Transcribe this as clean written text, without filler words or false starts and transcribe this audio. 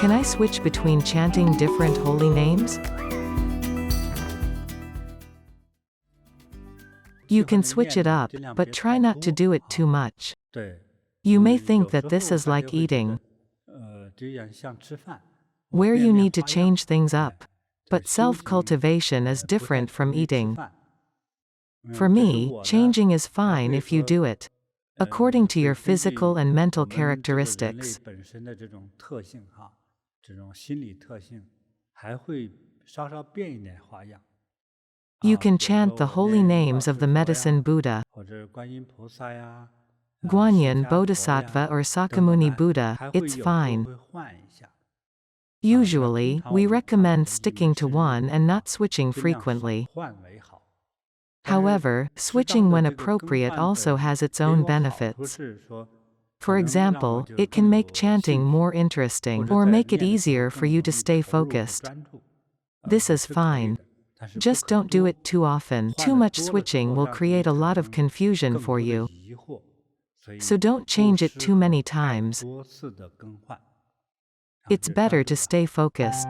Can I switch between chanting different holy names? You can switch it up, but try not to do it too much. You may think that this is like eating, where you need to change things up. But self-cultivation is different from eating. For me, changing is fine if you do it according to your physical and mental characteristics. You can chant the holy names of the medicine Buddha, Guanyin Bodhisattva or Sakyamuni Buddha, it's fine. Usually, we recommend sticking to one and not switching frequently. However, switching when appropriate also has its own benefits. For example, it can make chanting more interesting or make it easier for you to stay focused. This is fine. Just don't do it too often. Too much switching will create a lot of confusion for you. So don't change it too many times. It's better to stay focused.